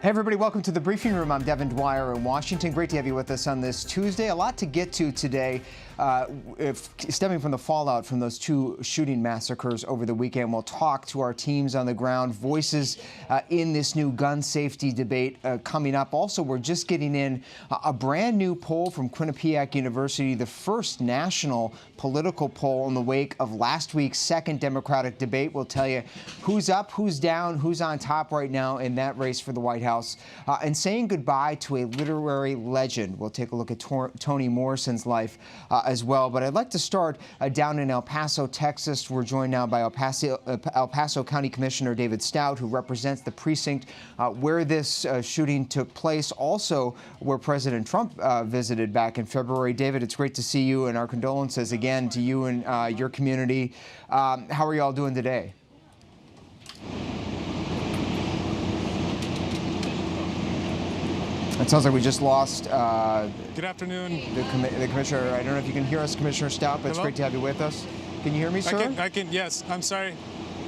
Hey everybody, welcome to the briefing room. I'm Devin Dwyer in Washington. Great to have you with us on this Tuesday. A lot to get to today, stemming from the fallout from those two shooting massacres over the weekend. We'll talk to our teams on the ground, voices in this new gun safety debate coming up. Also, we're just getting in a brand new poll from Quinnipiac University, the first national political poll in the wake of last week's second Democratic debate. We'll tell you who's up, who's down, who's on top right now in that race for the White House. And saying goodbye to a literary legend. We'll take a look at Toni Morrison's life as well. But I'd like to start down in El Paso, Texas. We're joined now by El Paso County Commissioner David Stout, who represents the precinct where this shooting took place, also where President Trump visited back in February. David, it's great to see you, and our condolences again to you and your community. How are you all doing today? It sounds like we just lost good afternoon. The commissioner. I don't know if you can hear us, Commissioner Stout, but it's great to have you with us. Can you hear me, sir? I can, yes. I'm sorry.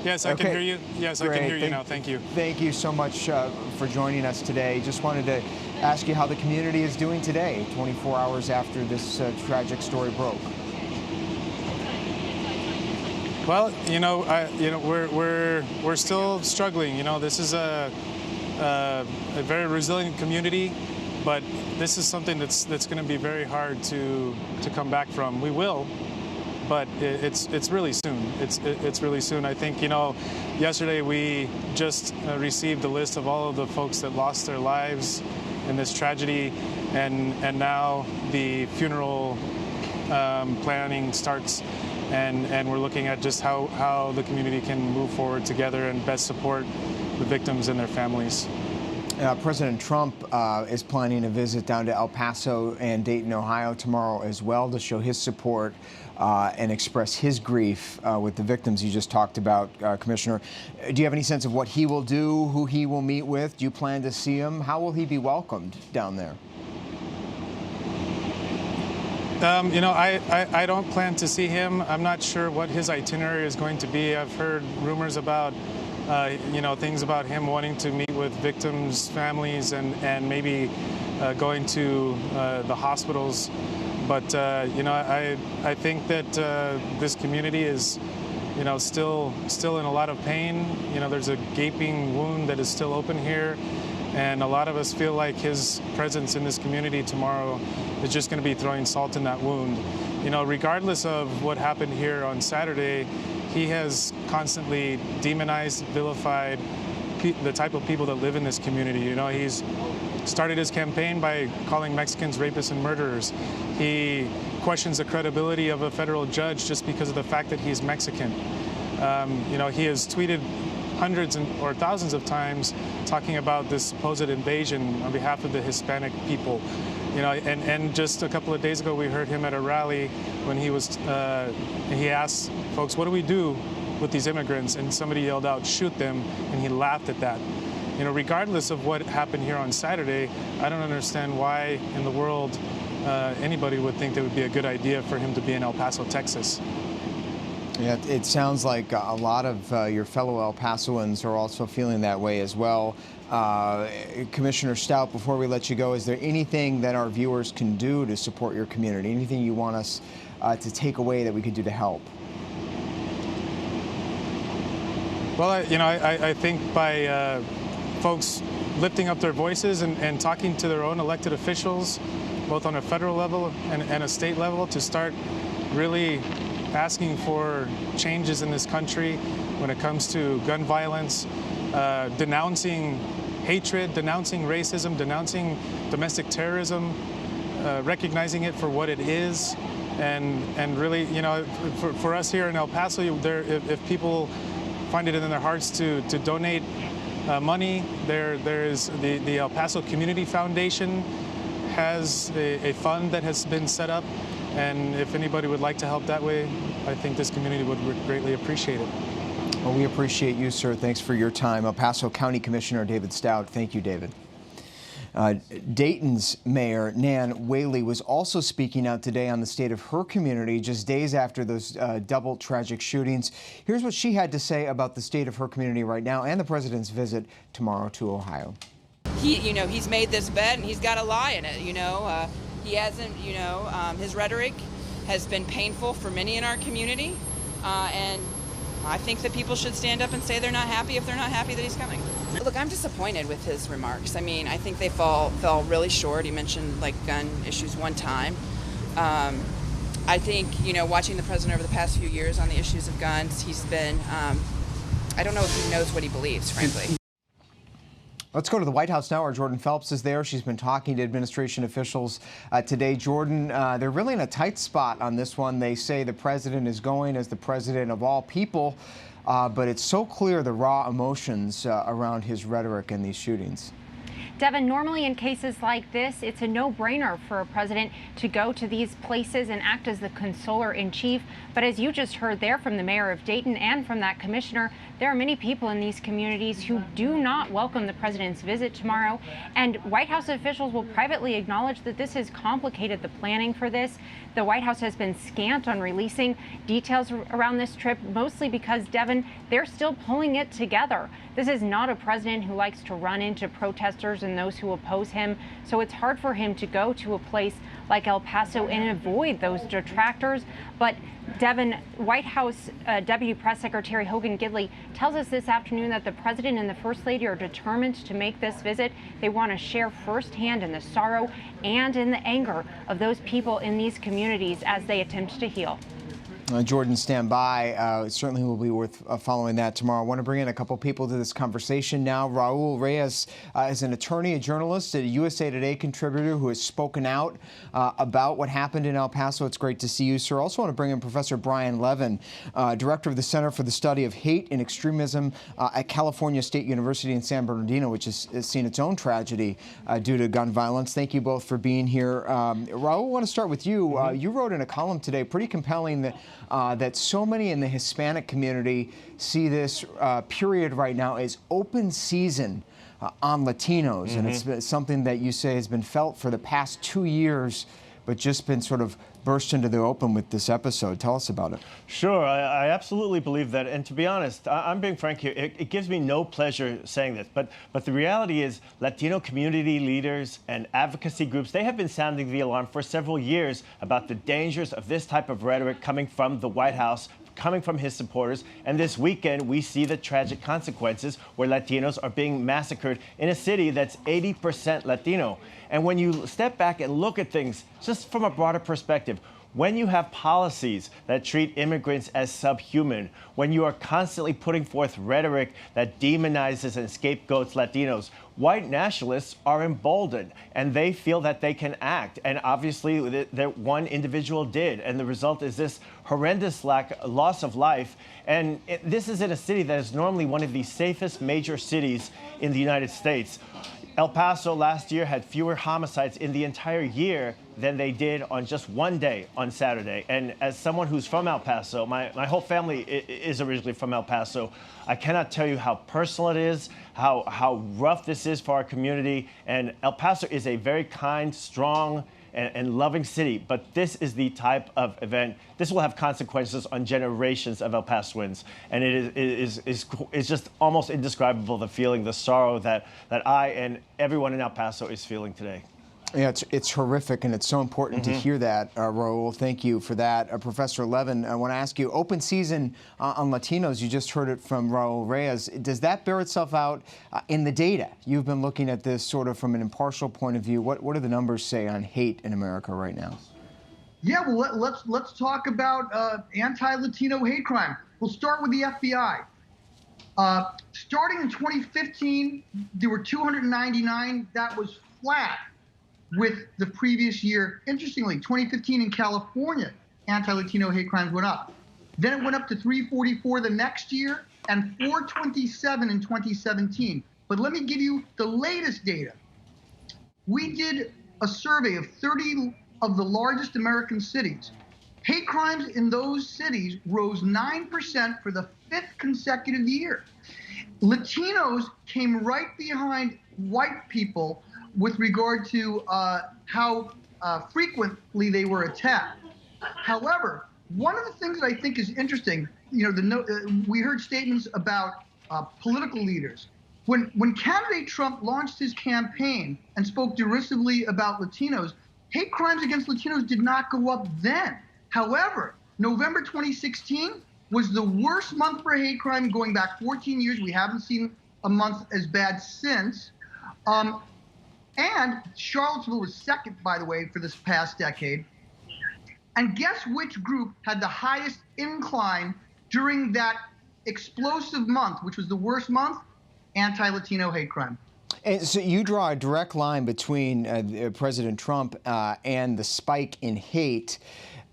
Yes, I can hear you. Yes, great. I can hear you now. Thank you. Thank you so much for joining us today. Just wanted to ask you how the community is doing today, 24 hours after this tragic story broke. Well, we're still struggling. This is a very resilient community, but this is something that's going to be very hard to come back from. We will, but it's really soon. It's really soon. I think yesterday we just received a list of all of the folks that lost their lives in this tragedy, and now the funeral planning starts, and we're looking at just how the community can move forward together and best support the victims and their families. President Trump is planning a visit down to El Paso and Dayton, Ohio tomorrow as well to show his support and express his grief with the victims you just talked about, Commissioner. Do you have any sense of what he will do, who he will meet with? Do you plan to see him? How will he be welcomed down there? I don't plan to see him. I'm not sure what his itinerary is going to be. I've heard rumors about things about him wanting to meet with victims' families and maybe going to the hospitals. But, I think that this community is, still in a lot of pain. There's a gaping wound that is still open here. And a lot of us feel like his presence in this community tomorrow is just going to be throwing salt in that wound. Regardless of what happened here on Saturday, he has constantly demonized, vilified the type of people that live in this community. He's started his campaign by calling Mexicans rapists and murderers. He questions the credibility of a federal judge just because of the fact that he's Mexican. He has tweeted hundreds or thousands of times talking about this supposed invasion on behalf of the Hispanic people. And just a couple of days ago, we heard him at a rally when he asked folks, what do we do with these immigrants? And somebody yelled out, shoot them, and he laughed at that. Regardless of what happened here on Saturday, I don't understand why in the world anybody would think that would be a good idea for him to be in El Paso, Texas. Yeah, it sounds like a lot of your fellow El Pasoans are also feeling that way as well. Commissioner Stout, before we let you go, is there anything that our viewers can do to support your community? Anything you want us to take away that we could do to help? Well, I think by folks lifting up their voices and talking to their own elected officials, both on a federal level and a state level, to start really asking for changes in this country when it comes to gun violence, denouncing hatred, denouncing racism, denouncing domestic terrorism, recognizing it for what it is, and really, for us here in El Paso, if people find it in their hearts to donate money, there is the El Paso Community Foundation has a fund that has been set up. And if anybody would like to help that way, I think this community would greatly appreciate it. Well, we appreciate you, sir. Thanks for your time. El Paso County Commissioner David Stout. Thank you, David. Dayton's Mayor Nan Whaley was also speaking out today on the state of her community just days after those double tragic shootings. Here's what she had to say about the state of her community right now and the president's visit tomorrow to Ohio. he's made this bet and he's got a lie in it. He hasn't. His rhetoric has been painful for many in our community, and I think that people should stand up and say they're not happy if they're not happy that he's coming. Look, I'm disappointed with his remarks. I mean, I think they fell really short. He mentioned gun issues one time. I think, watching the president over the past few years on the issues of guns, he's been, I don't know if he knows what he believes, frankly. Let's go to the White House now, where Jordan Phelps is there. She's been talking to administration officials today. Jordan, they're really in a tight spot on this one. They say the president is going as the president of all people, but it's so clear the raw emotions around his rhetoric in these shootings. Devin, normally in cases like this, it's a no-brainer for a president to go to these places and act as the consoler-in-chief. But as you just heard there from the mayor of Dayton and from that commissioner, there are many people in these communities who do not welcome the president's visit tomorrow. And White House officials will privately acknowledge that this has complicated the planning for this. The White House has been scant on releasing details around this trip, mostly because, Devin, they're still pulling it together. This is not a president who likes to run into protesters and those who oppose him, so it's hard for him to go to a place like El Paso and avoid those detractors. But Devin, White House Deputy Press Secretary Hogan Gidley tells us this afternoon that the president and the First Lady are determined to make this visit. They want to share firsthand in the sorrow and in the anger of those people in these communities as they attempt to heal. Jordan, stand by. It certainly will be worth following that tomorrow. I want to bring in a couple people to this conversation now. Raul Reyes is an attorney, a journalist, a USA Today contributor who has spoken out about what happened in El Paso. It's great to see you, sir. Also want to bring in Professor Brian Levin, director of the Center for the Study of Hate and Extremism at California State University in San Bernardino, which has seen its own tragedy due to gun violence. Thank you both for being here. Raul, I want to start with you. You wrote in a column today, pretty compelling, that so many in the Hispanic community see this period right now as open season on Latinos. And it's something that you say has been felt for the past 2 years, but just been sort of burst into the open with this episode. Tell us about it. Sure, I absolutely believe that. And to be honest, I'm being frank here, it gives me no pleasure saying this. But the reality is Latino community leaders and advocacy groups, they have been sounding the alarm for several years about the dangers of this type of rhetoric coming from the White House, coming from his supporters. And this weekend, we see the tragic consequences where Latinos are being massacred in a city that's 80% Latino. And when you step back and look at things just from a broader perspective, when you have policies that treat immigrants as subhuman, when you are constantly putting forth rhetoric that demonizes and scapegoats Latinos, white nationalists are emboldened and they feel that they can act. And obviously, that one individual did. And the result is this horrendous loss of life. And this is in a city that is normally one of the safest major cities in the United States. El Paso last year had fewer homicides in the entire year than they did on just one day on Saturday. And as someone who's from El Paso, my whole family is originally from El Paso, I cannot tell you how personal it is, how rough this is for our community. And El Paso is a very kind, strong, and loving city, but this is the type of event. This will have consequences on generations of El Pasoans, and it is just almost indescribable, the feeling, the sorrow that I and everyone in El Paso is feeling today. Yeah, it's horrific, and it's so important to hear that, Raul. Thank you for that. Professor Levin, I want to ask you, open season on Latinos, you just heard it from Raul Reyes. Does that bear itself out in the data? You've been looking at this sort of from an impartial point of view. What do the numbers say on hate in America right now? Yeah, well, let's talk about anti-Latino hate crime. We'll start with the FBI. Starting in 2015, there were 299. That was flat with the previous year. Interestingly, 2015 in California, anti-Latino hate crimes went up. Then it went up to 344 the next year and 427 in 2017. But let me give you the latest data. We did a survey of 30 of the largest American cities. Hate crimes in those cities rose 9% for the 5th consecutive year. Latinos came right behind white people with regard to how frequently they were attacked. However, one of the things that I think is interesting, we heard statements about political leaders When candidate Trump launched his campaign and spoke derisively about Latinos, hate crimes against Latinos did not go up then. However, November 2016 was the worst month for hate crime going back 14 years. We haven't seen a month as bad since. And Charlottesville was second, by the way, for this past decade. And guess which group had the highest incline during that explosive month, which was the worst month? Anti-Latino hate crime. And so you draw a direct line between President Trump and the spike in hate.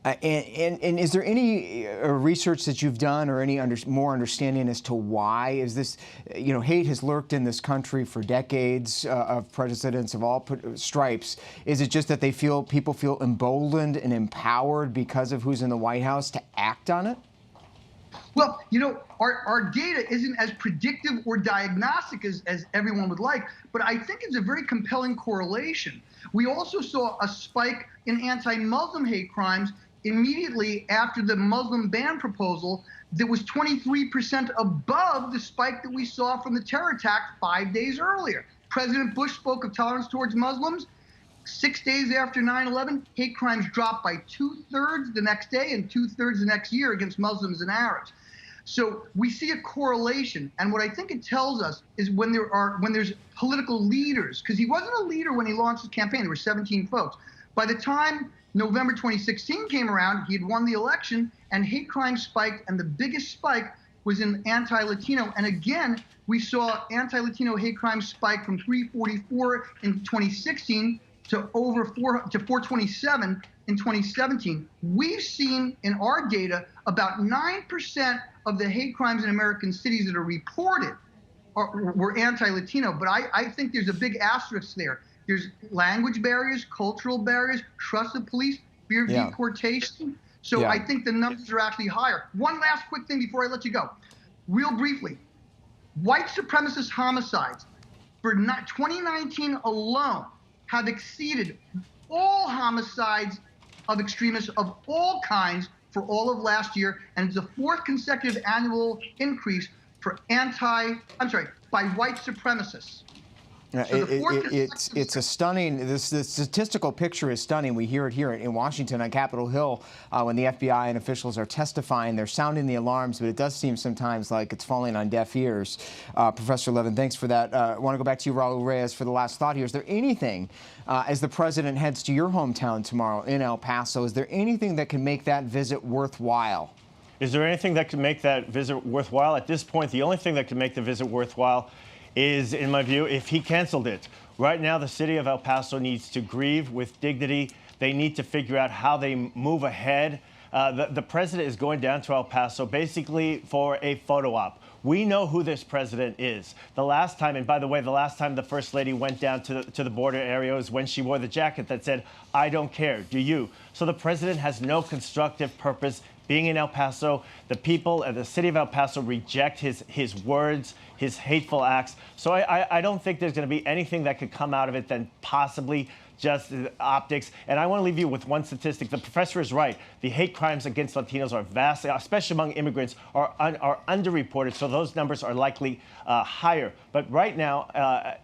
And is there any research that you've done or any more understanding as to why? Is this, hate has lurked in this country for decades of presidents of all stripes. Is it just that people feel emboldened and empowered because of who's in the White House to act on it? Well, our data isn't as predictive or diagnostic as everyone would like, but I think it's a very compelling correlation. We also saw a spike in anti-Muslim hate crimes immediately after the Muslim ban proposal that was 23% above the spike that we saw from the terror attack 5 days earlier. President Bush spoke of tolerance towards Muslims. 6 days after 9/11, hate crimes dropped by 2/3 the next day and 2/3 the next year against Muslims and Arabs. So we see a correlation, and what I think it tells us is when there's political leaders, because he wasn't a leader when he launched his campaign. There were 17 folks. By the time November 2016 came around, he had won the election, and hate crime spiked, and the biggest spike was in anti-Latino. And again, we saw anti-Latino hate crime spike from 344 in 2016 to 427 in 2017. We've seen in our data about 9% of the hate crimes in American cities that are reported were anti-Latino, but I think there's a big asterisk there. There's language barriers, cultural barriers, trust of police, fear of deportation. So I think the numbers are actually higher. One last quick thing before I let you go. Real briefly, white supremacist homicides for 2019 alone have exceeded all homicides of extremists of all kinds for all of last year, and it's the fourth consecutive annual increase for by white supremacists. It's a stunning, the statistical picture is stunning. We hear it here in Washington on Capitol Hill when the FBI and officials are testifying. They're sounding the alarms, but it does seem sometimes like it's falling on deaf ears. Professor Levin, thanks for that. I want to go back to you, Raul Reyes, for the last thought here. Is there anything, as the president heads to your hometown tomorrow in El Paso, is there anything that can make that visit worthwhile? Is there anything that can make that visit worthwhile? At this point, the only thing that can make the visit worthwhile is, in my view, if he canceled it. Right now, the city of El Paso needs to grieve with dignity. They need to figure out how they move ahead. The president is going down to El Paso basically for a photo op. We know who this president is. The last time, and by the way, the last time the First Lady went down to the border area was when she wore the jacket that said, "I don't care, do you?" So the president has no constructive purpose being in El Paso. The people and the city of El Paso reject his words, his hateful acts. So I don't think there's going to be anything that could come out of it than possibly just optics. And I want to leave you with one statistic. The professor is right. The hate crimes against Latinos are vast, especially among immigrants, are underreported. So those numbers are likely higher. But right now,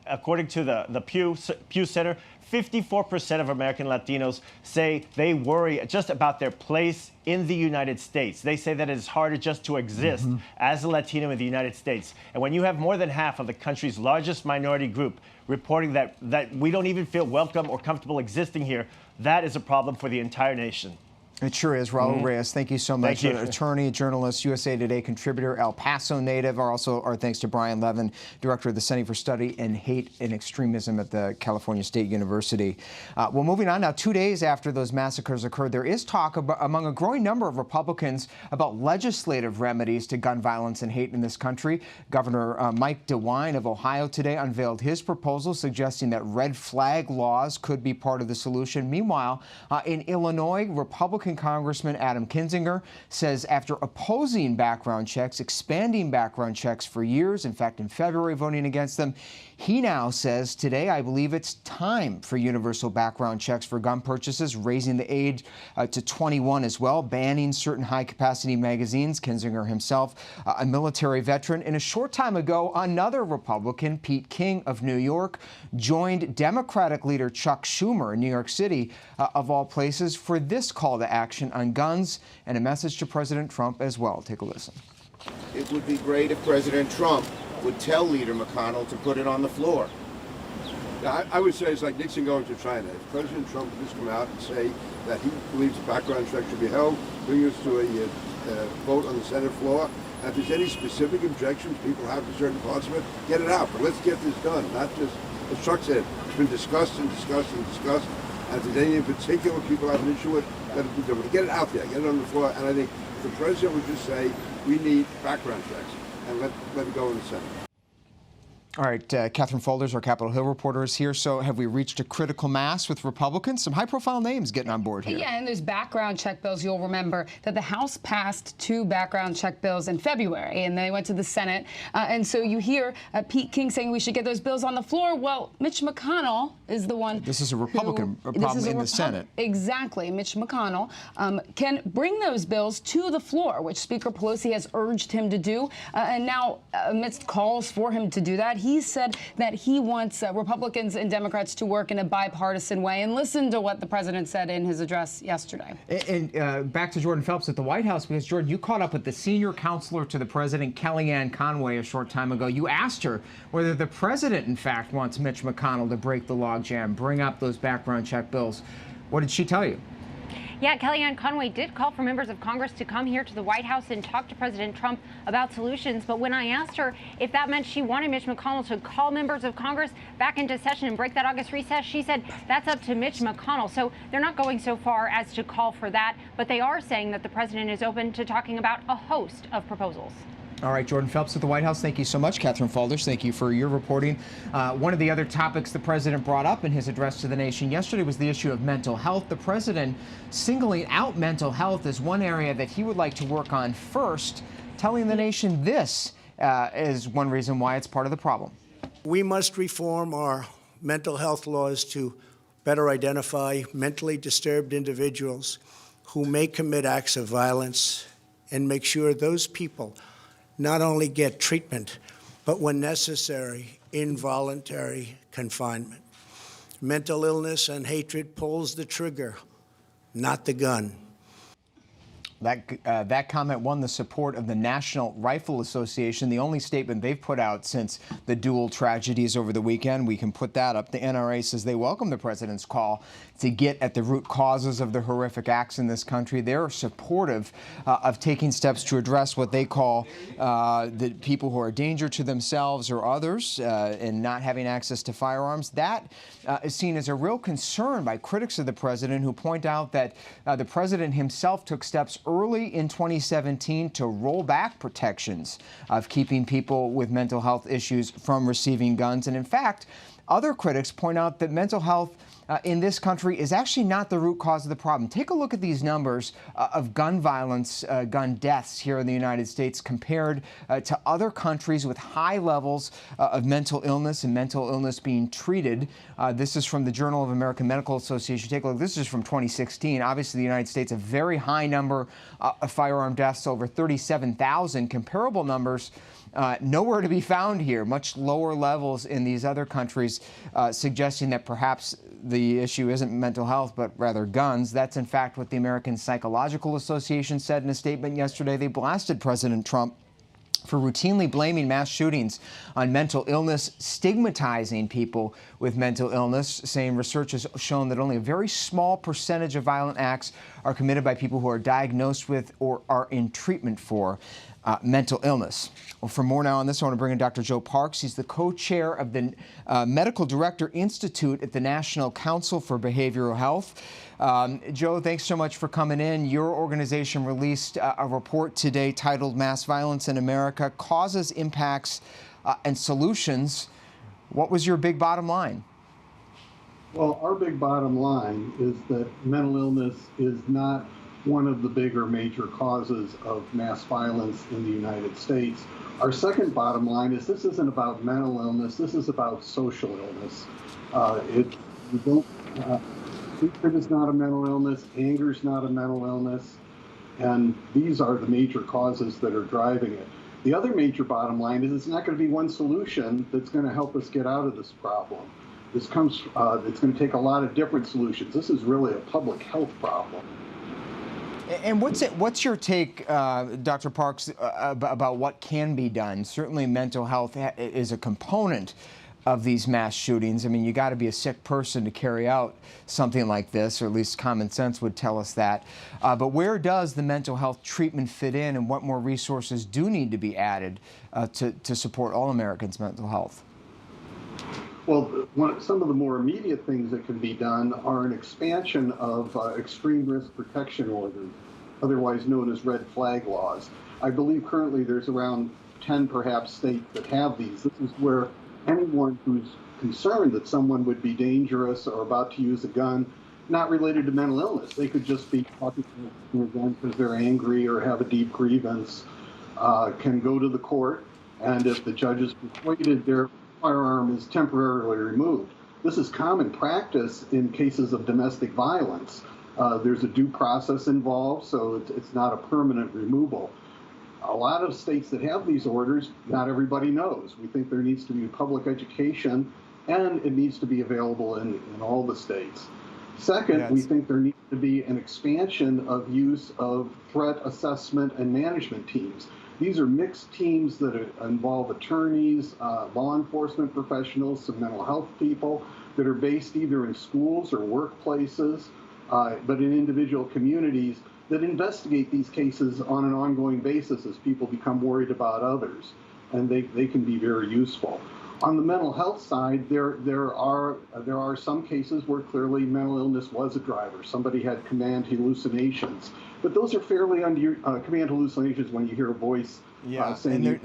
according to the Pew Center, 54% of American Latinos say they worry just about their place in the United States. They say that it is harder just to exist as a Latino in the United States. And when you have more than half of the country's largest minority group reporting that we don't even feel welcome or comfortable existing here, that is a problem for the entire nation. It sure is. Raul Reyes, thank you so much. Thank you. Attorney, journalist, USA Today contributor, El Paso native. Also, our thanks to Brian Levin, director of the Center for Study in Hate and Extremism at the California State University. Well, moving on now, 2 days after those massacres occurred, there is talk among a growing number of Republicans about legislative remedies to gun violence and hate in this country. Governor Mike DeWine of Ohio today unveiled his proposal, suggesting that red flag laws could be part of the solution. Meanwhile, in Illinois, Republicans Republican Congressman Adam Kinzinger says after opposing background checks, expanding background checks for years, in fact, in February voting against them, he now says today, I believe it's time for universal background checks for gun purchases, raising the age to 21 as well, banning certain high-capacity magazines. Kinzinger himself, a military veteran. And a short time ago, another Republican, Pete King of New York, joined Democratic leader Chuck Schumer in New York City, of all places, for this call to action on guns and a message to President Trump as well. Take a listen. It would be great if President Trump would tell Leader McConnell to put it on the floor. Yeah, I would say it's like Nixon going to China. If President Trump would just come out and say that he believes a background check should be held, bring us to a vote on the Senate floor. And if there's any specific objections people have to certain parts of it, get it out. But let's get this done, not just, as Chuck said, it's been discussed and discussed and discussed. And if there's any in particular people have an issue with, let it be done. But get it out there, get it on the floor. And I think if the president would just say, we need background checks, and let it go in the Senate. All right, Catherine Folders, our Capitol Hill reporter, is here. So have we reached a critical mass with Republicans? Some high-profile names getting on board here. Yeah, and there's background check bills. You'll remember that the House passed 2 background check bills in February, and they went to the Senate. And so you hear Pete King saying we should get those bills on the floor. Well, Mitch McConnell is the one. This is a Republican problem in the Senate. Exactly. Mitch McConnell can bring those bills to the floor, which Speaker Pelosi has urged him to do. And now, amidst calls for him to do that, he said that he wants Republicans and Democrats to work in a bipartisan way. And listen to what the president said in his address yesterday. And back to Jordan Phelps at the White House, because, Jordan, you caught up with the senior counselor to the president, Kellyanne Conway, a short time ago. You asked her whether the president, in fact, wants Mitch McConnell to break the logjam, bring up those background check bills. What did she tell you? Yeah, Kellyanne Conway did call for members of Congress to come here to the White House and talk to President Trump about solutions. But when I asked her if that meant she wanted Mitch McConnell to call members of Congress back into session and break that August recess, she said that's up to Mitch McConnell. So they're not going so far as to call for that, but they are saying that the president is open to talking about a host of proposals. All right, Jordan Phelps at the White House, thank you so much. Catherine Folders, thank you for your reporting. One of the other topics the president brought up in his address to the nation yesterday was the issue of mental health. The president singling out mental health as one area that he would like to work on first, telling the nation this is one reason why it's part of the problem. We must reform our mental health laws to better identify mentally disturbed individuals who may commit acts of violence and make sure those people not only get treatment, but when necessary, involuntary confinement. Mental illness and hatred pulls the trigger, not the gun. That comment won the support of the National Rifle Association, the only statement they've put out since the dual tragedies over the weekend. We can put that up. The NRA says they welcome the president's call to get at the root causes of the horrific acts in this country. They're supportive of taking steps to address what they call the people who are a danger to themselves or others and not having access to firearms. That is seen as a real concern by critics of the president, who point out that the president himself took steps early in 2017 to roll back protections of keeping people with mental health issues from receiving guns. And in fact, other critics point out that mental health in this country is actually not the root cause of the problem. Take a look at these numbers of gun violence, gun deaths here in the United States compared to other countries with high levels of mental illness and mental illness being treated. This is from the Journal of American Medical Association. Take a look. This is from 2016. Obviously, the United States, a very high number of firearm deaths, over 37,000. Comparable numbers nowhere to be found here, much lower levels in these other countries, suggesting that perhaps the issue isn't mental health, but rather guns. That's, in fact, what the American Psychological Association said in a statement yesterday. They blasted President Trump for routinely blaming mass shootings on mental illness, stigmatizing people with mental illness, saying research has shown that only a very small percentage of violent acts are committed by people who are diagnosed with or are in treatment for mental illness. Well, for more now on this, I want to bring in Dr. Joe Parks. He's the co-chair of the Medical Director Institute at the National Council for Behavioral Health. Joe, thanks so much for coming in. Your organization released a report today titled Mass Violence in America: Causes, Impacts, and Solutions. What was your big bottom line? Well, our big bottom line is that mental illness is not one of the bigger major causes of mass violence in the United States. Our second bottom line is this isn't about mental illness, this is about social illness. Hatred is not a mental illness, anger is not a mental illness, and these are the major causes that are driving it. The other major bottom line is it's not going to be one solution that's going to help us get out of this problem. It's going to take a lot of different solutions. This is really a public health problem. And what's your take, Dr. Parks, about what can be done? Certainly mental health is a component of these mass shootings. I mean, you got to be a sick person to carry out something like this, or at least common sense would tell us that. But where does the mental health treatment fit in, and what more resources do need to be added to support all Americans' mental health? Well, some of the more immediate things that can be done are an expansion of extreme risk protection orders, otherwise known as red flag laws. I believe currently there's around 10 perhaps states that have these. This is where anyone who's concerned that someone would be dangerous or about to use a gun, not related to mental illness, they could just be talking to an event because they're angry or have a deep grievance, can go to the court, and if the judge is persuaded, their firearm is temporarily removed. This is common practice in cases of domestic violence. There's a due process involved, so it's not a permanent removal. A lot of states that have these orders, not everybody knows. We think there needs to be public education, and it needs to be available in all the states. Second, we think there needs to be an expansion of use of threat assessment and management teams. These are mixed teams that involve attorneys, law enforcement professionals, some mental health people that are based either in schools or workplaces, but in individual communities that investigate these cases on an ongoing basis as people become worried about others, and they can be very useful. On the mental health side, there are some cases where clearly mental illness was a driver. Somebody had command hallucinations, but those are fairly command hallucinations when you hear a voice saying.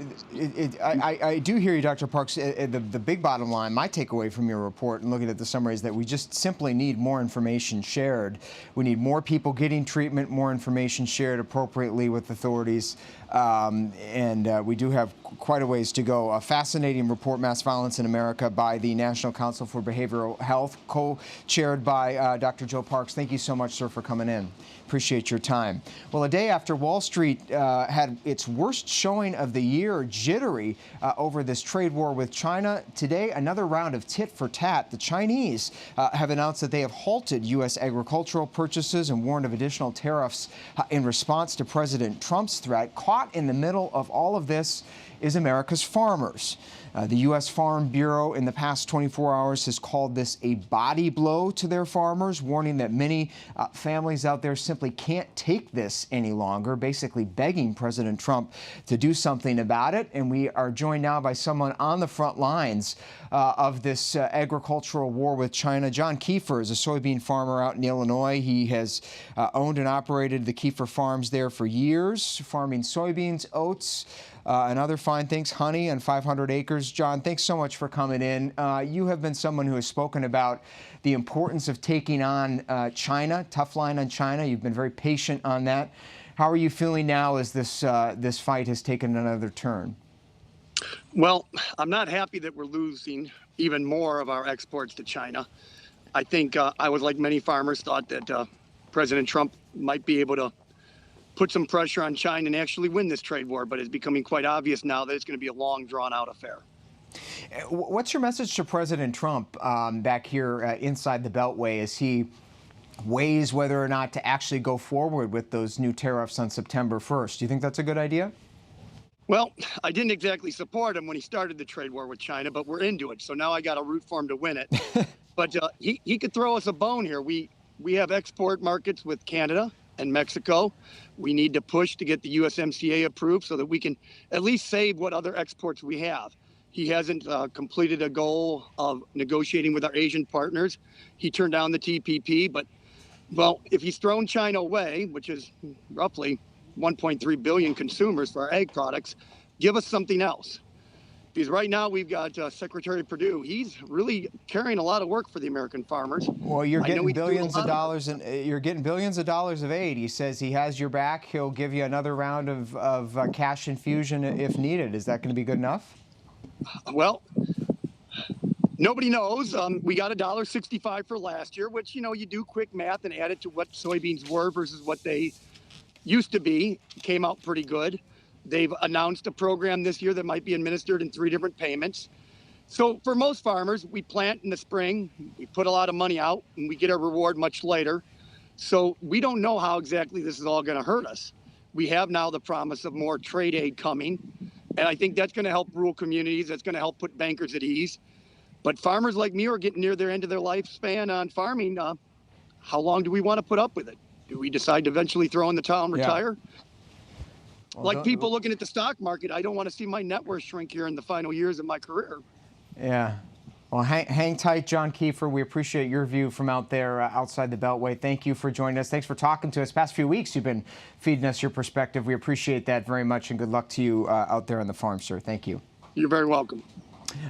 I do hear you, Dr. Parks. The big bottom line, my takeaway from your report and looking at the summary, is that we just simply need more information shared. We need more people getting treatment, more information shared appropriately with authorities, and we do have quite a ways to go. A fascinating report, Mass Violence in America, by the National Council for Behavioral Health, co-chaired by Dr. Joe Parks. Thank you so much, sir, for coming in. Appreciate your time. Well, a day after Wall Street had its worst showing of the year, jittery over this trade war with China, today another round of tit for tat. The Chinese have announced that they have halted U.S. agricultural purchases and warned of additional tariffs in response to President Trump's threat. Caught in the middle of all of this is America's farmers. The U.S. Farm Bureau in the past 24 hours has called this a body blow to their farmers, warning that many families out there simply can't take this any longer, basically begging President Trump to do something about it. And we are joined now by someone on the front lines of this agricultural war with China. John Kiefer is a soybean farmer out in Illinois. He has owned and operated the Kiefer farms there for years, farming soybeans, oats, and other fine things, honey on 500 acres. John, thanks so much for coming in. You have been someone who has spoken about the importance of taking on China, tough line on China. You've been very patient on that. How are you feeling now as this fight has taken another turn? Well, I'm not happy that we're losing even more of our exports to China. I think I was, like many farmers, thought that President Trump might be able to put some pressure on China and actually win this trade war, but it's becoming quite obvious now that it's going to be a long, drawn-out affair. What's your message to President Trump back here inside the Beltway as he weighs whether or not to actually go forward with those new tariffs on September 1st? Do you think that's a good idea? Well, I didn't exactly support him when he started the trade war with China, but we're into it, so now I got to root for him to win it. But he could throw us a bone here. We have export markets with Canada and Mexico. We need to push to get the USMCA approved so that we can at least save what other exports we have. He hasn't completed a goal of negotiating with our Asian partners. He turned down the TPP, but, well, if he's thrown China away, which is roughly 1.3 billion consumers for our ag products, give us something else. Because right now we've got Secretary Perdue. He's really carrying a lot of work for the American farmers. Well, you're getting billions of dollars, and you're getting billions of dollars of aid. He says he has your back. He'll give you another round of cash infusion if needed. Is that going to be good enough? Well, nobody knows. We got $1.65 for last year, which, you do quick math and add it to what soybeans were versus what they used to be. Came out pretty good. They've announced a program this year that might be administered in 3 different payments. So for most farmers, we plant in the spring, we put a lot of money out, and we get our reward much later. So we don't know how exactly this is all going to hurt us. We have now the promise of more trade aid coming, and I think that's going to help rural communities. That's going to help put bankers at ease. But farmers like me are getting near their end of their lifespan on farming. How long do we want to put up with it? Do we decide to eventually throw in the towel and retire? Well, like people looking at the stock market, I don't want to see my net worth shrink here in the final years of my career. Yeah. Well, hang tight, John Kiefer. We appreciate your view from out there outside the Beltway. Thank you for joining us. Thanks for talking to us. Past few weeks, you've been feeding us your perspective. We appreciate that very much, and good luck to you out there on the farm, sir. Thank you. You're very welcome.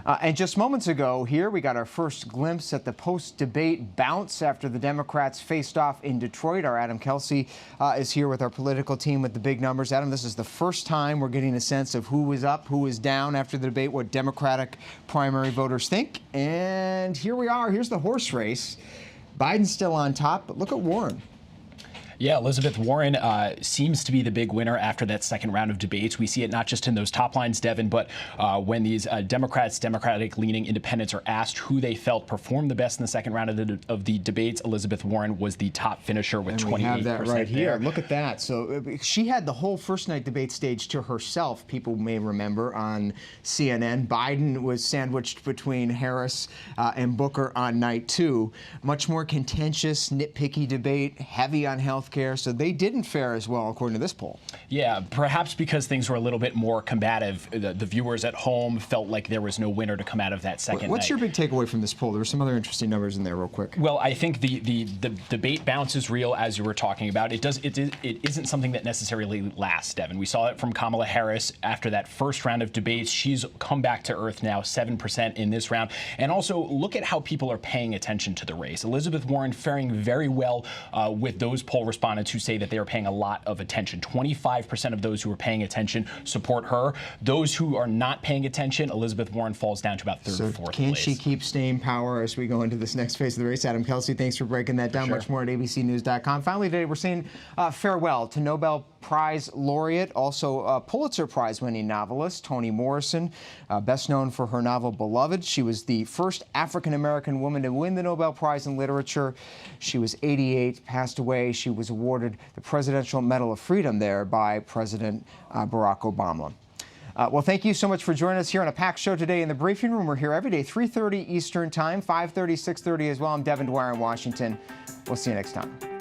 And just moments ago here, we got our first glimpse at the post-debate bounce after the Democrats faced off in Detroit. Our Adam Kelsey is here with our political team with the big numbers. Adam, this is the first time we're getting a sense of who was up, who was down after the debate, what Democratic primary voters think. And here we are. Here's the horse race. Biden's still on top, but look at Warren. Yeah, Elizabeth Warren seems to be the big winner after that second round of debates. We see it not just in those top lines, Devin, but when these Democratic-leaning independents are asked who they felt performed the best in the second round of the debates, Elizabeth Warren was the top finisher with 28%. We have that right here. Look at that. So she had the whole first night debate stage to herself, people may remember, on CNN. Biden was sandwiched between Harris and Booker on night 2. Much more contentious, nitpicky debate, heavy on health care, so they didn't fare as well, according to this poll. Yeah, perhaps because things were a little bit more combative. The viewers at home felt like there was no winner to come out of that second What's night. your big takeaway from this poll? There were some other interesting numbers in there real quick. Well, I think the debate bounce is real, as you were talking about. It isn't something that necessarily lasts, Devin. We saw it from Kamala Harris after that first round of debates. She's come back to earth now, 7% in this round. And also, look at how people are paying attention to the race. Elizabeth Warren faring very well with those poll respondents who say that they are paying a lot of attention. 25% of those who are paying attention support her. Those who are not paying attention, Elizabeth Warren falls down to about third or fourth place. Can she keep staying power as we go into this next phase of the race? Adam Kelsey, thanks for breaking that down. Much more at abcnews.com. Finally today, we're saying farewell to Nobel Prize laureate, also Pulitzer Prize-winning novelist Toni Morrison, best known for her novel Beloved. She was the first African-American woman to win the Nobel Prize in Literature. She was 88, passed away. She was awarded the Presidential Medal of Freedom there by President Barack Obama. Well, thank you so much for joining us here on a packed show today in the briefing room. We're here every day, 3:30 Eastern Time, 5:30, 6:30 as well. I'm Devin Dwyer in Washington. We'll see you next time.